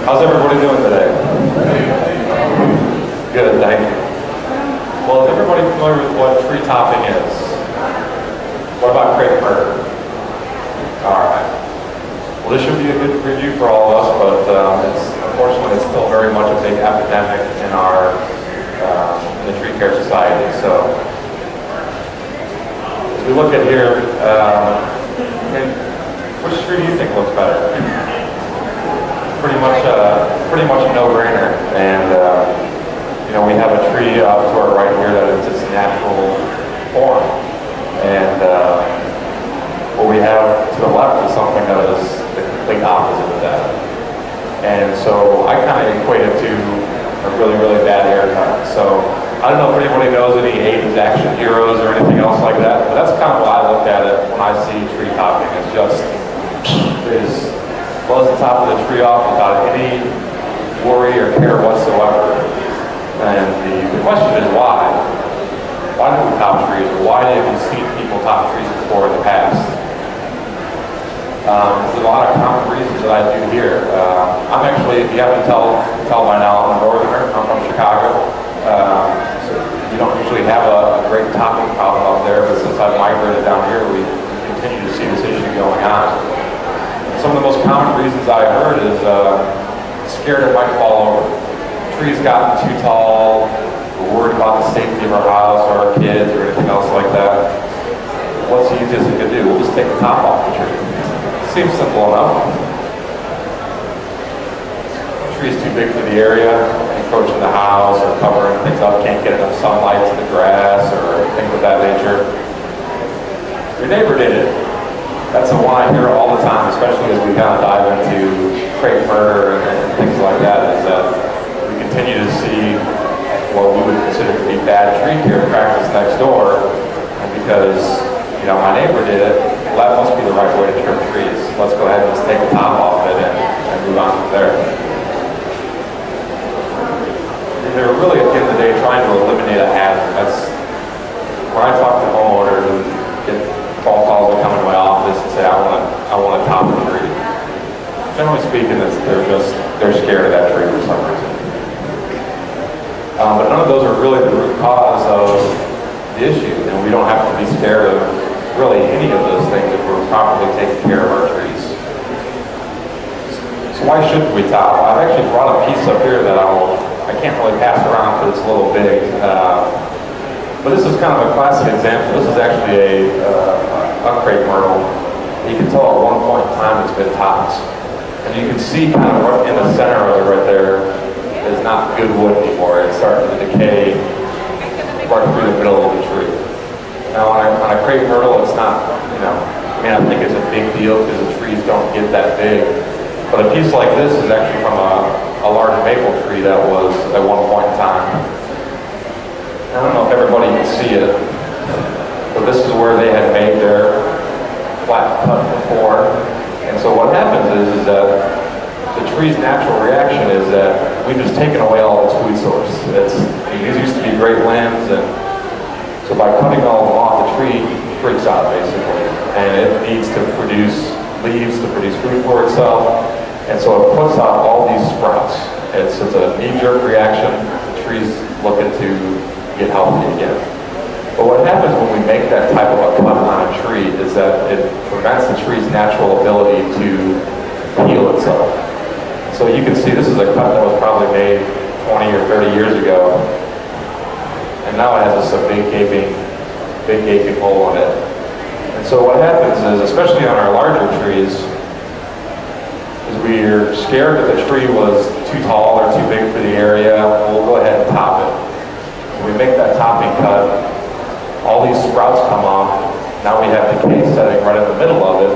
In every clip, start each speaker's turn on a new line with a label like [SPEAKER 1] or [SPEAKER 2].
[SPEAKER 1] How's everybody doing today? Good, thank you. Well, is everybody familiar with what tree topping is? What about crepe myrtle? Alright. Well, this should be a good review for all of us, but unfortunately it's still very much a big epidemic in in the tree care society. So, as we look at here, which tree do you think looks better? Pretty much a no-brainer. And we have a tree up to our right here that is its natural form, and what we have to the left is something that is the complete opposite of that. And so I kind of equate it to a really, really bad haircut. So I don't know if anybody knows any 80s action heroes or anything else like that, but that's kind of why I look at it when I see tree topping. It's just blows the top of the tree off without any worry or care whatsoever. And the question is why? Why do we top trees? Or why have you seen people top trees before in the past? There's a lot of common reasons that I do here. I'm actually, if you haven't tell by now, I'm a northerner. I'm from Chicago. So you don't usually have a great topping problem up there, but since I've migrated down here, we continue to see this issue going on. Some of the most common reasons I heard is scared it might fall over. Tree's gotten too tall, we're worried about the safety of our house or our kids or anything else like that. What's the easiest we could do? We'll just take the top off the tree. Seems simple enough. The tree's too big for the area, encroaching the house or covering things up, can't get enough sunlight to the grass or things of that nature. Your neighbor did it. That's the one I hear all the time, especially as we kind of dive into crepe myrtle and things like that, is that we continue to see what we would consider to be bad tree care practice next door, and because my neighbor did it, well, that must be the right way to trim trees. Let's go ahead and just take the top off it and move on from there. They're really, at the end of the day, trying to eliminate a hazard. That's when I talk to homeowners and get phone calls that come into my office and say, I want to top a tree. Generally speaking, they're scared of that tree for some reason. But none of those are really the root cause of the issue, and we don't have to be scared of really any of those things if we're properly taking care of our trees. So why shouldn't we top? I've actually brought a piece up here that I can't really pass around because it's a little big. But this is kind of a classic example. This is actually a crepe myrtle. You can tell at one point in time it's been topped. And you can see kind of right in the center of it right there is not good wood anymore. It's starting to decay right through the middle of the tree. Now on a crepe myrtle, it's not, I think it's a big deal because the trees don't get that big. But a piece like this is actually from a large maple tree that was at one point in time. I don't know if everybody can see it, but this is where they had made their flat cut before. And so what happens is that the tree's natural reaction is that we've just taken away all its food source. These used to be great limbs, and so by cutting all of them off, the tree freaks out basically. And it needs to produce leaves to produce food for itself. And so it puts out all these sprouts. It's a knee-jerk reaction. The tree's looking to get healthy again. But what happens when we make that type of a cut on a tree is that it prevents the tree's natural ability to heal itself. So you can see this is a cut that was probably made 20 or 30 years ago, and now it has a big gaping hole in it. And so what happens is, especially on our larger trees, is we're scared that the tree was too tall or too big for the area. We'll go ahead and top it. We make that topping cut, all these sprouts come off. Now we have decay setting right in the middle of it.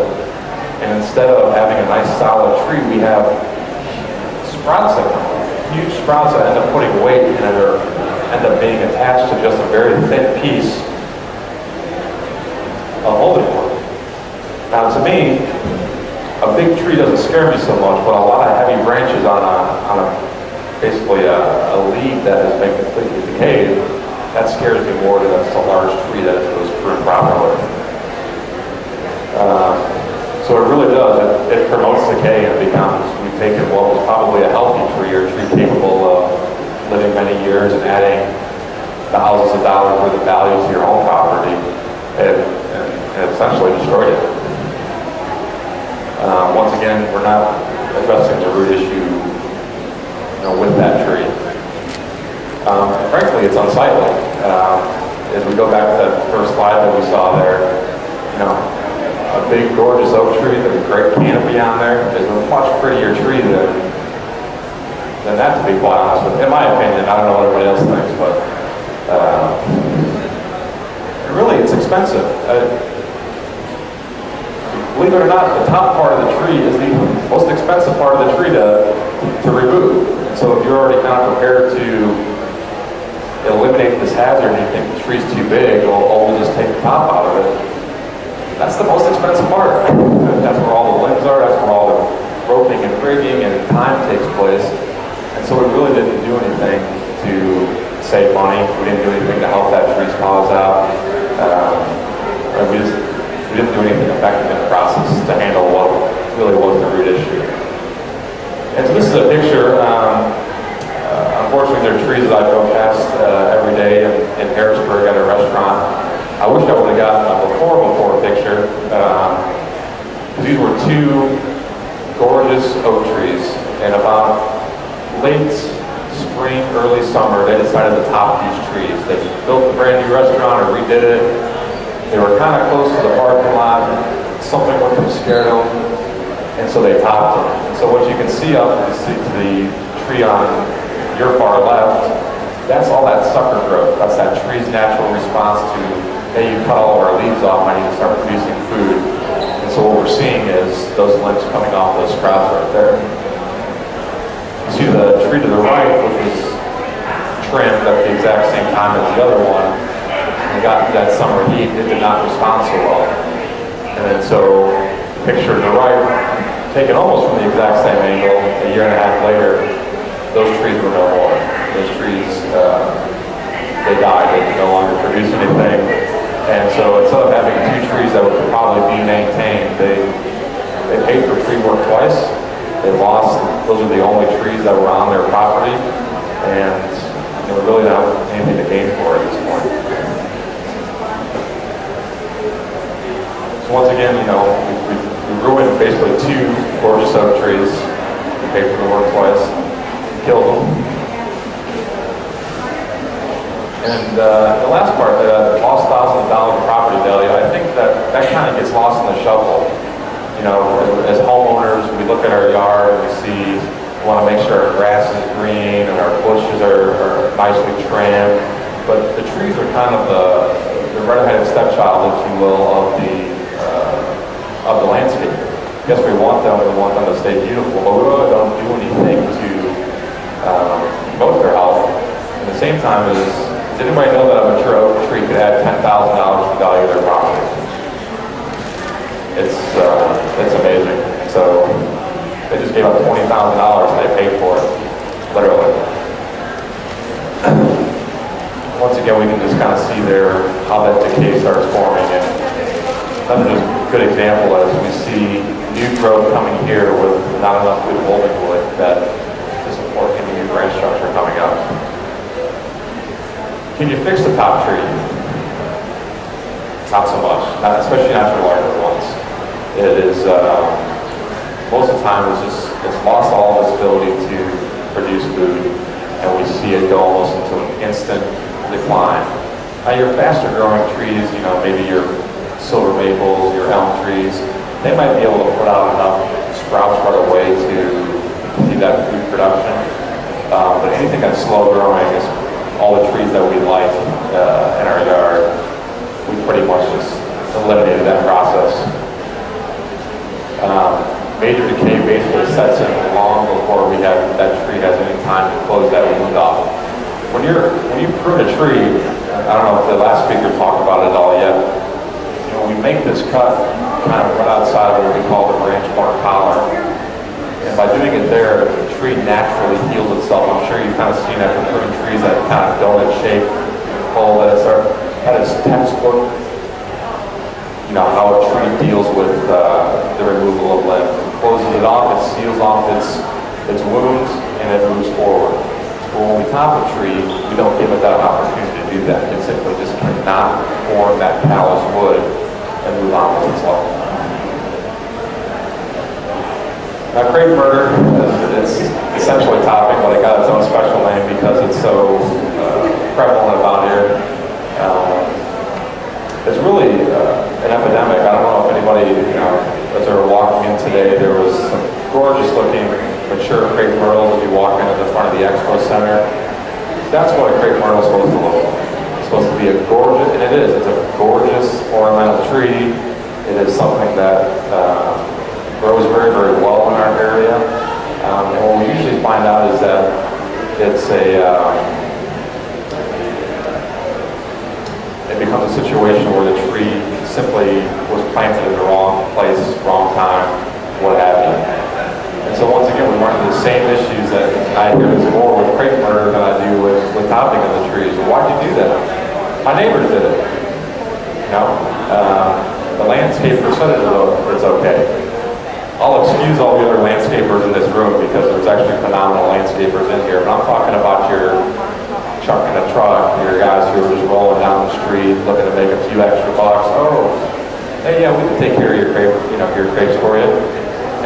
[SPEAKER 1] And instead of having a nice solid tree, we have sprouts that come off. Huge sprouts that end up putting weight in it or end up being attached to just a very thin piece of holding wood. Now to me, a big tree doesn't scare me so much, but a lot of heavy branches on basically a leaf that has been completely decayed, that scares me more than a large tree that was pruned properly. So it really does. It promotes decay and we taken what was probably a healthy tree or a tree capable of living many years and adding thousands of dollars worth of value to your own property and essentially destroyed it. Once again, we're not addressing the root issue, with that tree. Frankly, it's unsightly. As we go back to that first slide that we saw there, a big, gorgeous oak tree with a great canopy on there is a much prettier tree than that, to be quite honest with you. In my opinion, I don't know what everybody else thinks, but really, it's expensive. Believe it or not, the top part of the tree is the most expensive part of the tree to remove. And so if you're already kind of prepared to eliminate this hazard and you think the tree's too big, we'll just take the top out of it. That's the most expensive part. That's where all the limbs are, that's where all the roping and rigging and time takes place. And so we really didn't do anything to save money. We didn't do anything to help that tree's cause out. We didn't do anything effective in the process to handle what really was the root issue. And so this is a picture. Unfortunately, there are trees that I go past every day in Harrisburg at a restaurant. I wish I would have gotten a before picture. These were two gorgeous oak trees, and about late spring, early summer, they decided to top these trees. They built a brand new restaurant or redid it. They were kind of close to the parking lot. Something with them scared them, and so they topped them. And so what you can see up to the tree on your far left, that's all that sucker growth. That's that tree's natural response to, hey, you cut all of our leaves off, I need to start producing food. And so what we're seeing is those limbs coming off those sprouts right there. You see the tree to the right, which was trimmed at the exact same time as the other one. And got through that summer heat, it did not respond so well. And then so, picture to the right, taken almost from the exact same angle, a year and a half later, those trees were no more. Those trees, they died. They could no longer produce anything. And so instead of having two trees that would probably be maintained, they paid for tree work twice. They lost, those are the only trees that were on their property, and they were really not anything to gain for at this point. So once again, we ruined basically two gorgeous oak trees. We paid for the work twice. Killed them. And the last part, the lost thousands of dollars of property value, I think that kind of gets lost in the shuffle. As homeowners, we look at our yard and we want to make sure our grass is green and our bushes are nicely trimmed. But the trees are kind of the red-headed stepchild, if you will, of the landscape. Yes, we want them to stay beautiful, but we really don't do anything to promote their health. At the same time, does anybody know that a mature oak tree could add $10,000 to the value of their property? It's amazing. So they just gave up $20,000 and they paid for it, literally. Once again, we can just kind of see there how that decay starts forming. And another good example is we see new growth coming here with not enough good holding wood that to support any new branch structure coming up. Can you fix the top tree? Not so much, especially not your larger ones. It is, most of the time it's lost all of its ability to produce food, and we see it go almost into an instant decline. Now your faster growing trees, maybe your silver maples, your elm trees, they might be able to put out enough sprouts right away to continue that food production. But anything that's slow growing is all the trees that we like in our yard, we pretty much just eliminated that process. Major decay basically sets in long before that tree has any time to close that wound off. When you prune a tree, I don't know if the last speaker talked about it all yet, we make this cut kind of right outside of what we call the branch bark collar. And by doing it there, the tree naturally heals itself. I'm sure you've kind of seen after pruning trees that kind of donut shape hole that is textbook, how a tree deals with the removal of limbs. Closes it off, it seals off its wounds, and it moves forward. But when we top a tree, we don't give it that opportunity to do that. It simply just cannot form that callous wood and move on with its life. Now, crepe myrtle, it's essentially topping, but it got its own special name because it's so prevalent about here. It's really an epidemic. I don't know if anybody, as they were walking in today, there was some gorgeous looking mature crepe myrtles as you walk into the front of the expo center. That's what a crepe myrtle is supposed to look like. It's supposed to be a gorgeous, and it is, it's a gorgeous ornamental tree. It is something that grows very, very well in our area. And what we usually find out is that it's it becomes a situation where the tree simply was planted in the wrong place, wrong time, what have you. And so once again, we run into the same issues that I hear this more with crepe myrtle than I do with topping of the trees. Well, why'd you do that? My neighbors did it. The landscaper said it's okay. I'll excuse all the other landscapers in this room because there's actually phenomenal landscapers in here, but I'm talking about your truck in a truck, your guys who are just rolling down the street looking to make a few extra bucks. Oh, hey, yeah, we can take care of your crepe, your crepes for you.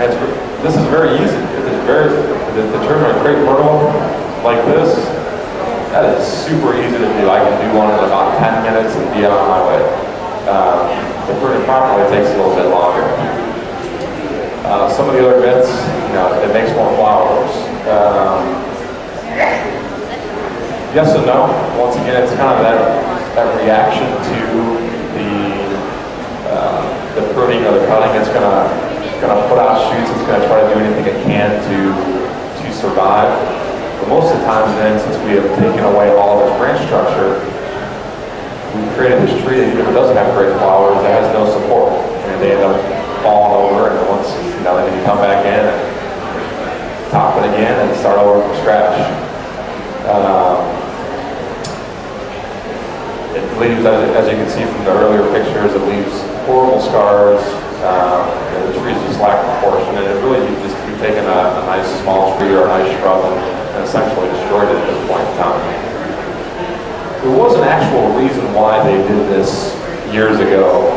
[SPEAKER 1] And this is very easy. It is the turn a crepe myrtle like this, that is super easy to do. I can do one in about 10 minutes and be on my way. To prune it properly takes a little bit longer. Some of the other myths, it makes more flowers. Yes and no. Once again, it's kind of that reaction to the pruning or the cutting. It's gonna put out shoots. It's gonna try to do anything it can to survive. But most of the times, then, since we have taken away all of its branch structure, we've created this tree that even if it doesn't have great flowers, it has no support, and they end up falling over. And once they need to come back in and top it again and start over from scratch. It leaves, as you can see from the earlier pictures, it leaves horrible scars. The trees just lack proportion, and it really you've taken a nice small tree or a nice shrub and essentially destroyed it at this point in time. There was an actual reason why they did this years ago,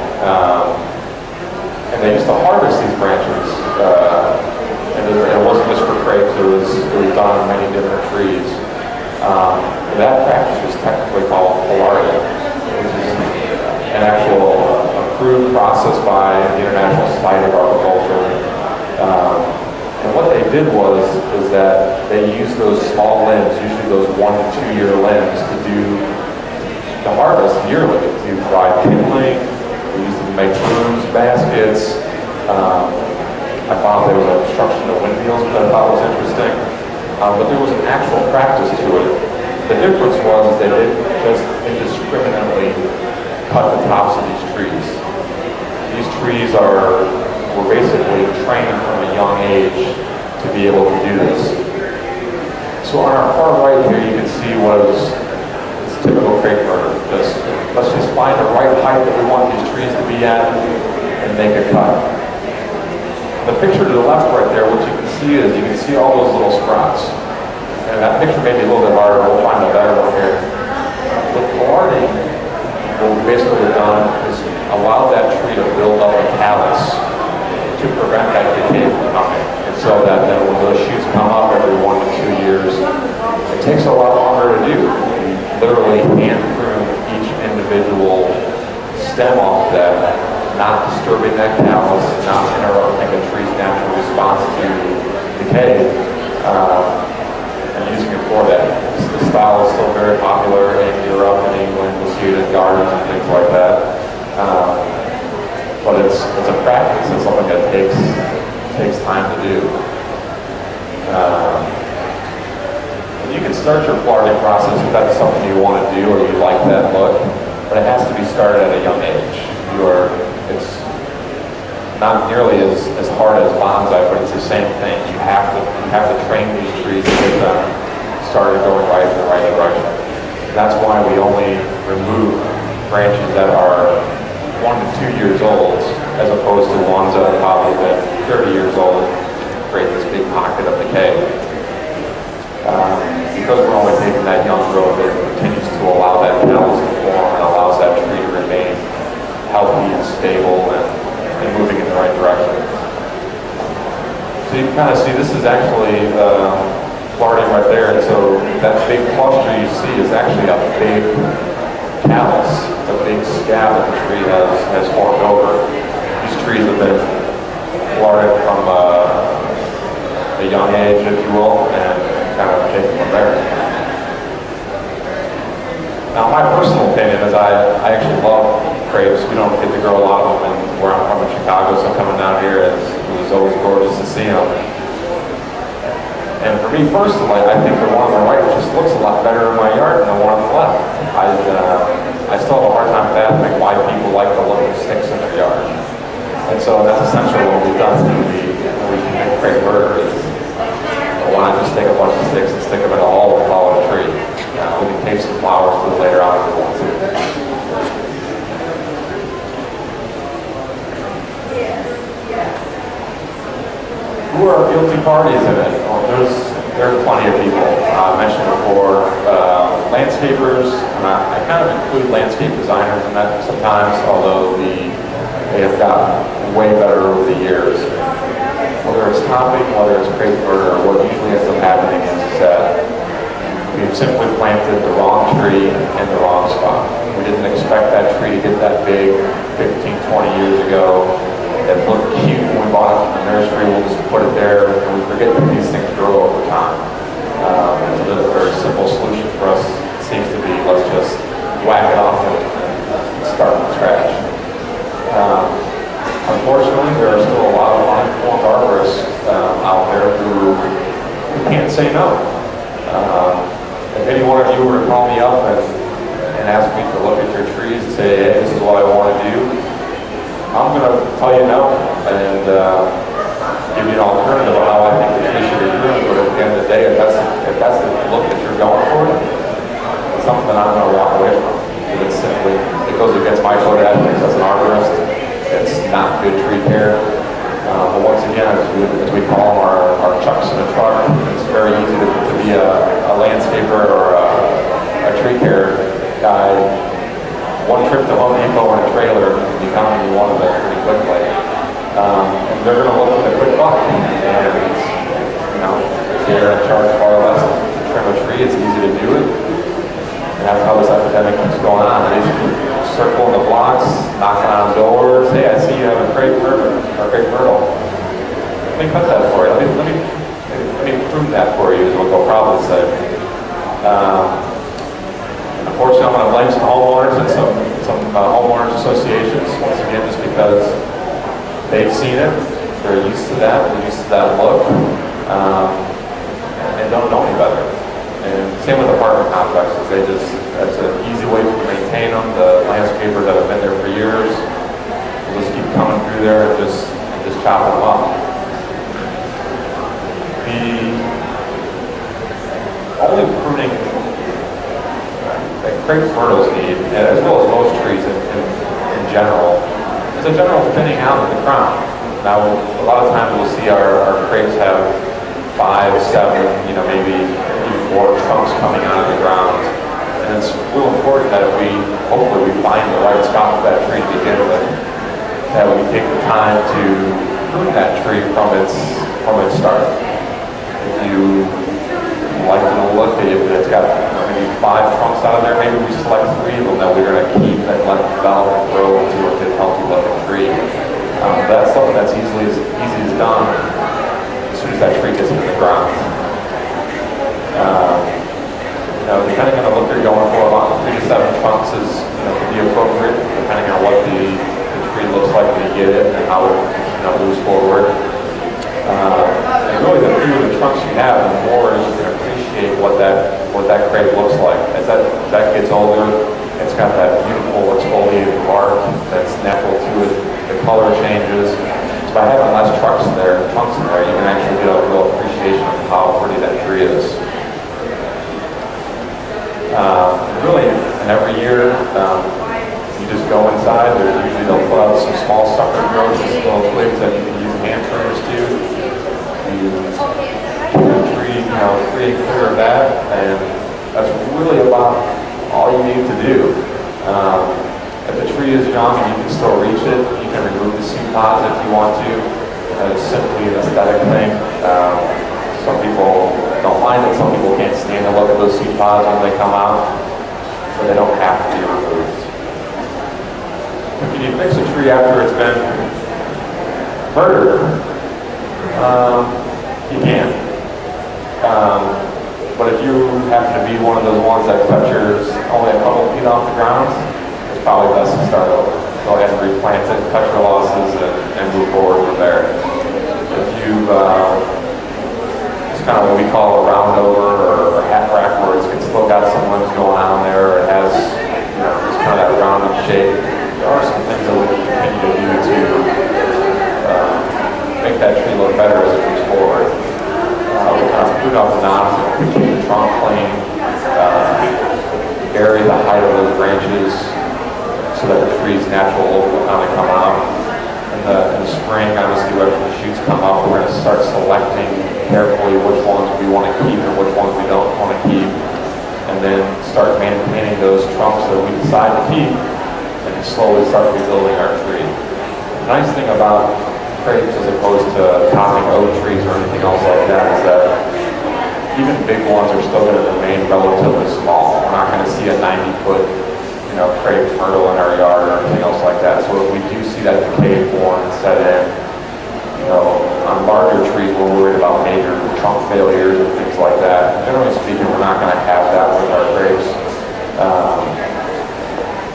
[SPEAKER 1] and they used to harvest these branches. And it wasn't just for crepes; it was done on many different trees. That practice was technically called pollarding, which is an actual approved process by the International Society of Agriculture. And what they did is that they used those small limbs, usually those 1 to 2 year limbs, to harvest yearly, to provide kindling. They used them to make brooms, baskets. I found there was a construction of windmills, which I thought was interesting. But there was an actual practice to it. The difference was they didn't just indiscriminately cut the tops of these trees. These trees were basically trained from a young age to be able to do this. So on our far right here, you can see what is typical crepe myrtle. Let's just find the right height that we want these trees to be at and make a cut. The picture to the left right there, what you can see all those little sprouts. And that picture may be a little bit harder. We'll find a better one here. With pollarding, what we basically have done is allow that tree to build up a callus to prevent that decay from coming. And so that then when those shoots come up every 1 to 2 years, it takes a lot longer to do. You literally hand prune each individual stem off that, not disturbing that callus, not interrupting the tree's natural response to decay. And using it for that. The style is still very popular in Europe and England. We'll see it in gardens and things like that. But it's a practice. It's something that takes time to do. You can start your pollarding process if that's something you want to do or you like that look, but it has to be started at a young age. It's not nearly as hard as bonsai, but it's the same thing. You have to train these trees to get them started going right in the right direction. That's why we only remove branches that are 1 to 2 years old, as opposed to ones that have probably been 30 years old. create this big pocket of decay. Because we're only taking that young growth, it continues to allow that callus to form and allows that tree to remain healthy and stable and moving in the right direction. So you can kind of see this is actually flowering right there, and so that big cluster you see is actually a big callus, a big scab that the tree has formed over. These trees have been flowered from a young age, if you will, and kind of take it from there. Now, my personal opinion is I actually love crepes. We don't get to grow a lot of them, and where I'm from in Chicago, so coming down here, it was always gorgeous to see them. And for me personally, I think the one on the right just looks a lot better in my yard than the one on the left. I still have a hard time fathoming why people like the look of sticks in their yard. And so that's essentially what we've done when we make crepe myrtles. Why not just take a bunch of sticks and stick them in all the follow the tree? We can take some flowers to the later on if we want to. Who are guilty parties in it? Well, there's plenty of people. I mentioned before, landscapers, and I kind of include landscape designers in that sometimes, although they have gotten way better over the years. Whether it's topping, whether it's crepe myrtle, what usually ends up happening is that we've simply planted the wrong tree in the wrong spot. We didn't expect that tree to get that big 15, 20 years ago. It looked cute when we bought it from the nursery. We'll just put it there, and we forget that these things grow over time. So a very simple solution for us seems to be, let's just whack it off and start from scratch. Unfortunately, there are still a lot of uninformed arborists out there who can't say no. If any one of you were to call me up and ask me to look at your trees and say, hey, this is what I want to do, I'm going to tell you no and give you an alternative of how I think the tree should be groomed. But at the end of the day, if that's the look that you're going for, it's something that I'm going to walk away from. It goes against my code of ethics as an arborist. It's not good tree care. But once again, as we call them our chucks in a truck, it's very easy to be a landscaper or a tree care guy. One trip to Home Depot in a trailer can become one of them pretty quickly. And they're going to look for the quick buck. And they're going to charge far less to trim a tree. It's easy to do it. And that's how this epidemic keeps going on. They just keep circling the blocks, knocking on doors. Hey, I see you have a crepe myrtle. Let me cut that for you. Let me prune that for you, is what they'll probably say. Unfortunately, I'm going to blame some homeowners and some homeowners associations once again, just because they've seen it, they're used to that look, and don't know any better. And same with apartment complexes. That's an easy way to maintain them. The landscapers that have been there for years will just keep coming through there and just chop them up. The only pruning that crepe myrtles need, as well as most trees in general, is a general thinning out of the crown. Now, a lot of times we'll see our crepes have 5, 7, maybe even more trunks coming out of the ground. And it's real important that hopefully we find the right spot for that tree to begin with, that we take the time to prune that tree from its start. If you like the look, if it's got maybe 5 trunks out of there, maybe we select 3 of them that we're going to keep and let them develop and grow into a good, healthy looking tree. That's something that's easy as done as soon as that tree gets into the ground. Depending on the look you're going for, about 3 to 7 trunks can be appropriate, depending on what the tree looks like when you get it and how it moves forward. And really, the fewer the trunks you have, the more you can appreciate what that crepe looks like. As that gets older, it's got that beautiful exfoliated bark that's natural to it. The color changes. So by having less trunks in there, you can actually get a real appreciation of how pretty that tree is. Really, and every year, you just go inside. They'll put out some small sucker growths, little twigs that you can use hand trimmers to. You young and you can still reach it, you can remove the seed pods if you want to. It's simply an aesthetic thing. Some people don't mind it, some people can't stand to look at those seed pods when they come out, but they don't have to be removed. Can you fix a tree after it's been murdered? You can. But if you happen to be one of those ones that cut yours only a couple feet off the ground, it's probably best to start over. Go ahead and replant it, cut your losses, and move forward from there. If you've it's kind of what we call a round over or hat rack, where it's still got some limbs going on there, or it has just kind of that rounded shape. There are some things that we can continue to do to make that tree look better as it moves forward. We kind of prune out the knobs and keep the trunk clean, vary the height of those branches so that the tree's natural look will kind of come out. In the spring, obviously, after the shoots come up, we're going to start selecting carefully which ones we want to keep and which ones we don't want to keep, and then start maintaining those trunks that we decide to keep, and slowly start rebuilding our tree. The nice thing about crepes as opposed to topping oak trees or anything else like that is that even big ones are still going to remain relatively small. We're not going to see a 90-foot crepe myrtle in our yard or anything else like that. So if we do see that decay form and set in, on larger trees we're worried about major trunk failures and things like that. Generally speaking, we're not going to have that with our grapes.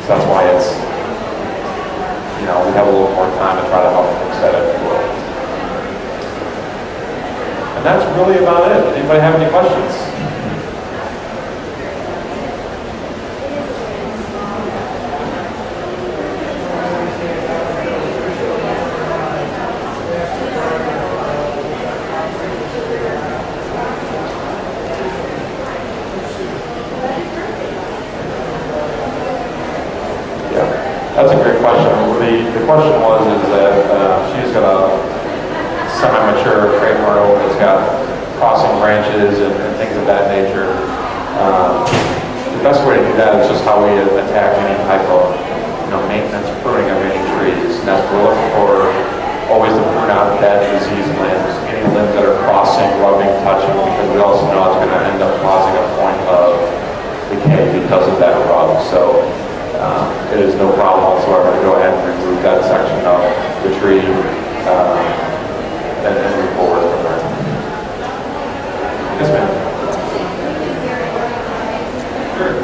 [SPEAKER 1] So that's why it's we have a little more time to try to help fix that if you will. And that's really about it. Anybody have any questions? That's a great question. The question was that she's got a semi-mature crepe myrtle that's got crossing branches and things of that nature. The best way to do that is just how we attack any type of maintenance pruning of any trees. And that's we're looking for always to prune out dead diseased limbs, any limbs that are crossing, rubbing, touching, because we also know it's going to end up causing a point of decay because of that rub. So it is no problem whatsoever to go ahead and remove that section of the tree and move forward from there. Yes, ma'am. Sure.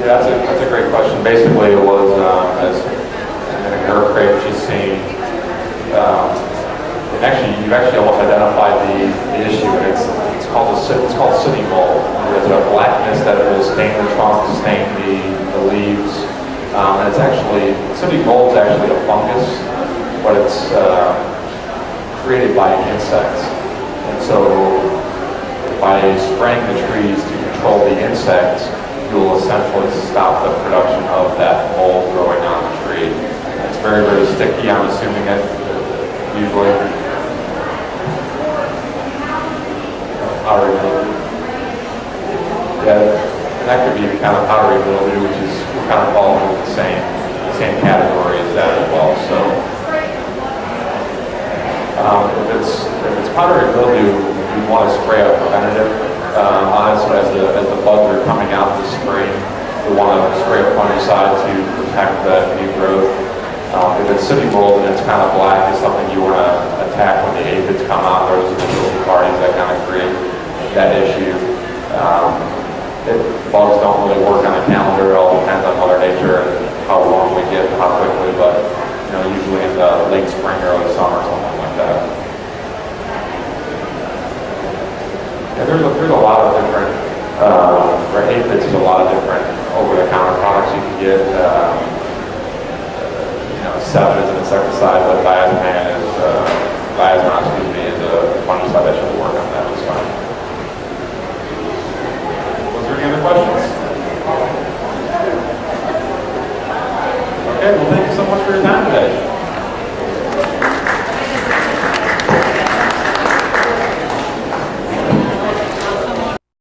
[SPEAKER 1] Yeah, that's a great question. Basically, it was as in her crepe, she's seen. You've actually almost identified the issue. It's called sooty mold. There's a blackness that will stain the trunk, stain the leaves, and it's actually sooty mold is actually a fungus, but it's created by insects. And so, by spraying the trees to control the insects, you will essentially stop the production of that mold growing on the tree. It's very, very sticky, I'm assuming it usually. Powdery mildew. Yeah, and that could be kind of powdery mildew, which is kind of falling into the same category as that as well. So if it's powdery mildew, you want to spray a preventative on it, so as the bugs are coming out this spring, we want to spray a fungicide to protect the new growth. If it's sooty mold and it's kind of black, it's something you want to attack when the aphids come out. Those are the guilty parties that kind of create that issue. Bugs don't really work on a calendar. It all depends on Mother Nature and how long we get, how quickly, but usually in the late spring or early summer, something like that. Yeah, there's a lot of different, for aphids, there's a lot of different over-the-counter products you can get. 7 is an insecticide, but diazepam is, is a fungicide that should work on that just fine. Was there any other questions? Okay, well thank you so much for your time today.